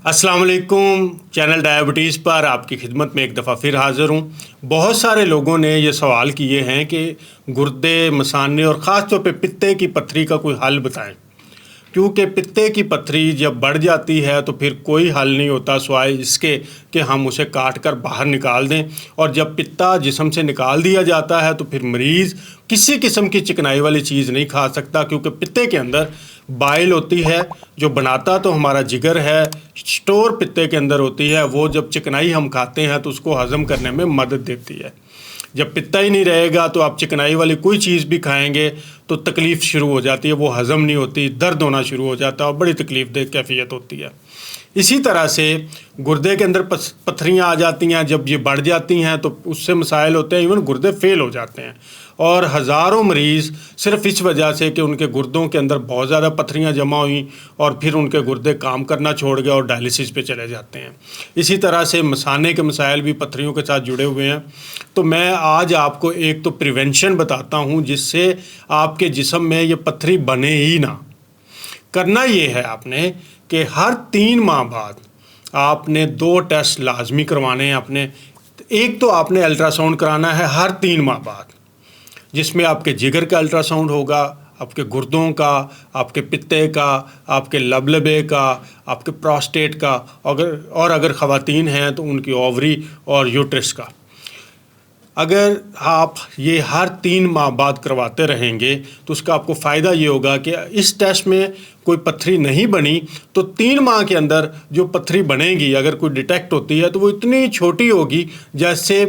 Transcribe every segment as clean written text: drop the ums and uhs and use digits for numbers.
अस्सलाम वालेकुम। Channel diabetes पर आपकी खिदमत में एक दफ़ा फिर हाज़िर हूँ। बहुत सारे लोगों ने ये सवाल किए हैं कि गुर्दे, मसाने और ख़ास तौर पे पित्ते की पत्थरी का कोई हल बताएं, क्योंकि पित्ते की पत्थरी जब बढ़ जाती है तो फिर कोई हल नहीं होता सिवाय इसके कि हम उसे काट कर बाहर निकाल दें। और जब पित्ता जिस्म से निकाल दिया जाता है तो फिर मरीज़ किसी किस्म की चिकनाई वाली चीज़ नहीं खा सकता, क्योंकि पित्ते के अंदर बाइल होती है जो बनाता तो हमारा जिगर है, स्टोर पित्ते के अंदर होती है। वो जब चिकनाई हम खाते हैं तो उसको हज़म करने में मदद देती है। जब पित्ता ही नहीं रहेगा तो आप चिकनाई वाली कोई चीज़ भी खाएंगे तो तकलीफ़ शुरू हो जाती है, वो हज़म नहीं होती, दर्द होना शुरू हो जाता है और बड़ी तकलीफ़देह कैफियत होती है। इसी तरह से गुर्दे के अंदर पत्थरियाँ आ जाती हैं। जब ये बढ़ जाती हैं तो उससे मसाइल होते हैं, इवन गुर्दे फेल हो जाते हैं। और हज़ारों मरीज़ सिर्फ इस वजह से कि उनके गुर्दों के अंदर बहुत ज़्यादा पत्थरियाँ जमा हुई और फिर उनके गुर्दे काम करना छोड़ गए और डायलिसिस पे चले जाते हैं। इसी तरह से मसाने के मसाइल भी पत्थरियों के साथ जुड़े हुए हैं। तो मैं आज आपको एक तो प्रिवेंशन बताता हूँ जिससे आपके जिस्म में ये पत्थरी बने ही ना। करना ये है आपने कि हर 3 माह बाद आपने 2 टेस्ट लाजमी करवाने हैं अपने। एक तो आपने अल्ट्रासाउंड कराना है हर 3 माह बाद, जिसमें आपके जिगर का अल्ट्रासाउंड होगा, आपके गुर्दों का, आपके पित्ते का, आपके लबलबे का, आपके प्रोस्टेट का, अगर ख़वातीन हैं तो उनकी ओवरी और यूट्रस का। अगर आप ये हर 3 माह बाद करवाते रहेंगे तो उसका आपको फ़ायदा ये होगा कि इस टेस्ट में कोई पत्थरी नहीं बनी तो 3 माह के अंदर जो पत्थरी बनेगी, अगर कोई डिटेक्ट होती है तो वो इतनी छोटी होगी जैसे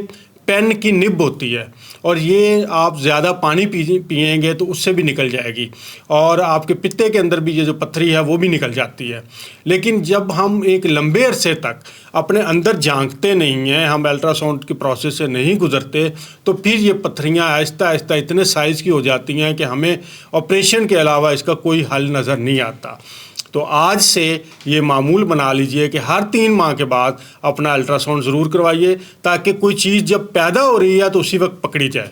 पेन की निब होती है, और ये आप ज़्यादा पानी पिएंगे तो उससे भी निकल जाएगी और आपके पित्ते के अंदर भी ये जो पत्थरी है वो भी निकल जाती है। लेकिन जब हम एक लंबे अरसे तक अपने अंदर झांकते नहीं हैं, हम अल्ट्रासाउंड की प्रोसेस से नहीं गुजरते, तो फिर ये पत्थरियाँ आहिस्ता आहिस्ता इतने साइज़ की हो जाती हैं कि हमें ऑपरेशन के अलावा इसका कोई हल नज़र नहीं आता। तो आज से ये मामूल बना लीजिए कि हर 3 माह के बाद अपना अल्ट्रासाउंड ज़रूर करवाइए, ताकि कोई चीज़ जब पैदा हो रही है तो उसी वक्त पकड़ी जाए।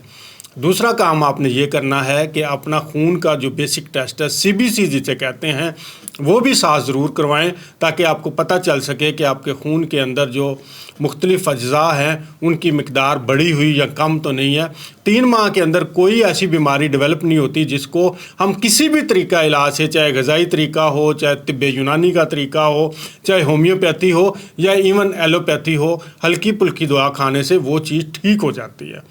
दूसरा काम आपने ये करना है कि अपना खून का जो बेसिक टेस्ट है, CBC जिसे कहते हैं, वो भी साथ ज़रूर करवाएं, ताकि आपको पता चल सके कि आपके खून के अंदर जो मुख्तलिफ़ अज्ज़ा हैं उनकी मिकदार बढ़ी हुई या कम तो नहीं है। 3 माह के अंदर कोई ऐसी बीमारी डेवलप नहीं होती जिसको हम किसी भी तरीका इलाज से, चाहे ग़ज़ाई तरीका हो, चाहे तिब्ब यूनानी का तरीका हो, चाहे होम्योपैथी हो या इवन एलोपैथी हो, हल्की पुल्की दवा खाने से वो चीज़ ठीक हो जाती है।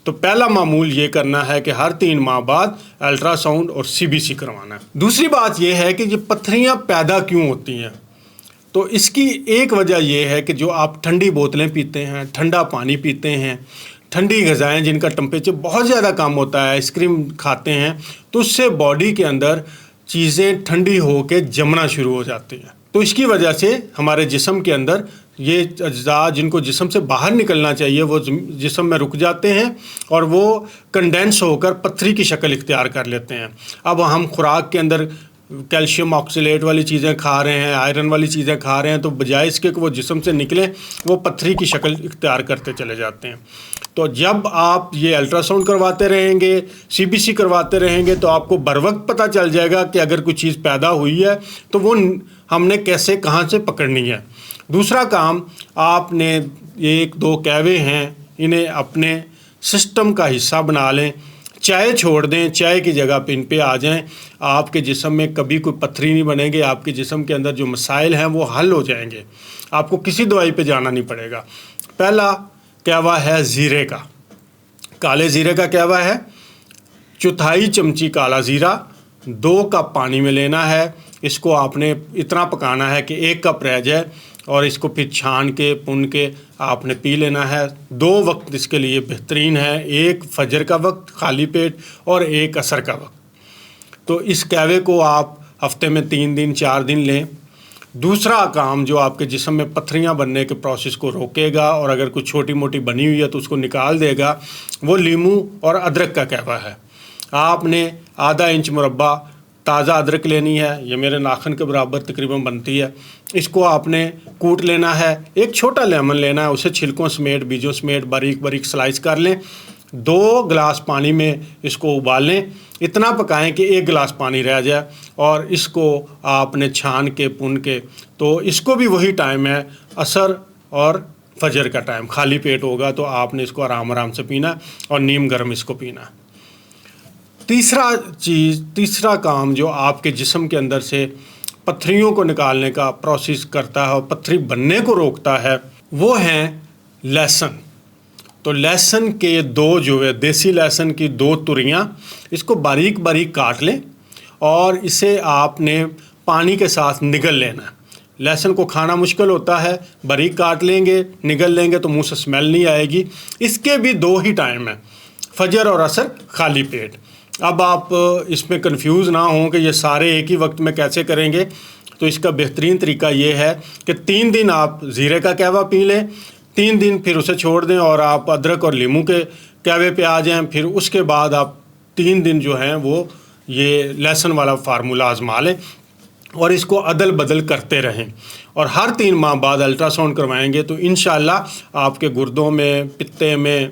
तो पहला मामूल ये करना है कि हर 3 माह बाद अल्ट्रासाउंड और CBC करवाना है। दूसरी बात यह है कि ये पत्थरियाँ पैदा क्यों होती हैं, तो इसकी एक वजह यह है कि जो आप ठंडी बोतलें पीते हैं, ठंडा पानी पीते हैं, ठंडी ग़िज़ाएँ जिनका टेम्परेचर बहुत ज़्यादा कम होता है, आइसक्रीम खाते हैं, तो उससे बॉडी के अंदर चीज़ें ठंडी होकर जमना शुरू हो जाती हैं। तो इसकी वजह से हमारे जिस्म के अंदर ये अज्जा जिनको जिस्म से बाहर निकलना चाहिए वो जिस्म में रुक जाते हैं और वो कंडेंस होकर पत्थरी की शक्ल इख्तियार कर लेते हैं। अब हम खुराक के अंदर कैल्शियम ऑक्सलेट वाली चीज़ें खा रहे हैं, आयरन वाली चीज़ें खा रहे हैं, तो बजाय इसके कि वो जिस्म से निकलें वो पत्थरी की शक्ल इख्तियार करते चले जाते हैं। तो जब आप ये अल्ट्रासाउंड करवाते रहेंगे, CBC करवाते रहेंगे, तो आपको बर वक्त पता चल जाएगा कि अगर कोई चीज़ पैदा हुई है तो वो हमने कैसे कहाँ से पकड़नी है। दूसरा काम, आपने 1-2 कहवे हैं, इन्हें अपने सिस्टम का हिस्सा बना लें। चाय छोड़ दें, चाय की जगह पे इन पे आ जाएं। आपके जिस्म में कभी कोई पत्थरी नहीं बनेगी, आपके जिस्म के अंदर जो मसाइल हैं वो हल हो जाएंगे, आपको किसी दवाई पे जाना नहीं पड़ेगा। पहला कहवा है ज़ीरे का। काले ज़ीरे का कहवा है 1/4 चमची काला ज़ीरा 2 कप पानी में लेना है। इसको आपने इतना पकाना है कि 1 कप रह जाए और इसको फिर छान के पुन के आपने पी लेना है। 2 वक्त इसके लिए बेहतरीन है, एक फजर का वक्त खाली पेट और एक असर का वक्त। तो इस कहवे को आप हफ्ते में 3 दिन 4 दिन लें। दूसरा काम जो आपके जिस्म में पत्थरियाँ बनने के प्रोसेस को रोकेगा और अगर कुछ छोटी मोटी बनी हुई है तो उसको निकाल देगा, वो लीमू और अदरक का कहवा है। आपने आधा इंच मुरब्बा ताज़ा अदरक लेनी है, ये मेरे नाखून के बराबर तकरीबन बनती है। इसको आपने कूट लेना है। एक छोटा लेमन लेना है, उसे छिलकों समेत बीजों समेत बारीक बारीक स्लाइस कर लें। 2 गिलास पानी में इसको उबालें, इतना पकाएं कि 1 गिलास पानी रह जाए, और इसको आपने छान के पुन के, तो इसको भी वही टाइम है असर और फजर का टाइम, खाली पेट होगा तो आपने इसको आराम आराम से पीना और नीम गर्म इसको पीना। तीसरा काम जो आपके जिस्म के अंदर से पत्थरियों को निकालने का प्रोसेस करता है और पत्थरी बनने को रोकता है, वो हैं लहसुन। तो लहसुन के 2 जो है देसी लहसुन की 2 तुरियां, इसको बारीक बारीक काट लें और इसे आपने पानी के साथ निगल लेना। लहसुन को खाना मुश्किल होता है, बारीक काट लेंगे, निगल लेंगे तो मुंह से स्मेल नहीं आएगी। इसके भी 2 ही टाइम है, फजर और असर, खाली पेट। अब आप इसमें कंफ्यूज ना हों कि ये सारे एक ही वक्त में कैसे करेंगे, तो इसका बेहतरीन तरीका ये है कि 3 दिन आप ज़ीरे का कहवा पी लें, 3 दिन फिर उसे छोड़ दें और आप अदरक और लीमू के कहवे पे आ जाएं। फिर उसके बाद आप 3 दिन जो हैं वो ये लहसुन वाला फार्मूला आजमा लें और इसको अदल बदल करते रहें, और हर 3 माह बाद अल्ट्रासाउंड करवाएंगे तो इंशाल्लाह आपके गुर्दों में, पित्ते में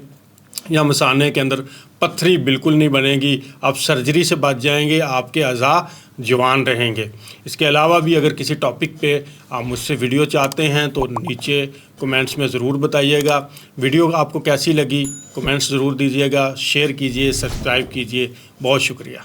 या मसाने के अंदर पत्थरी बिल्कुल नहीं बनेगी। आप सर्जरी से बच जाएंगे, आपके अज़ा जवान रहेंगे। इसके अलावा भी अगर किसी टॉपिक पे आप मुझसे वीडियो चाहते हैं तो नीचे कमेंट्स में ज़रूर बताइएगा। वीडियो आपको कैसी लगी कमेंट्स ज़रूर दीजिएगा, शेयर कीजिए, सब्सक्राइब कीजिए। बहुत शुक्रिया।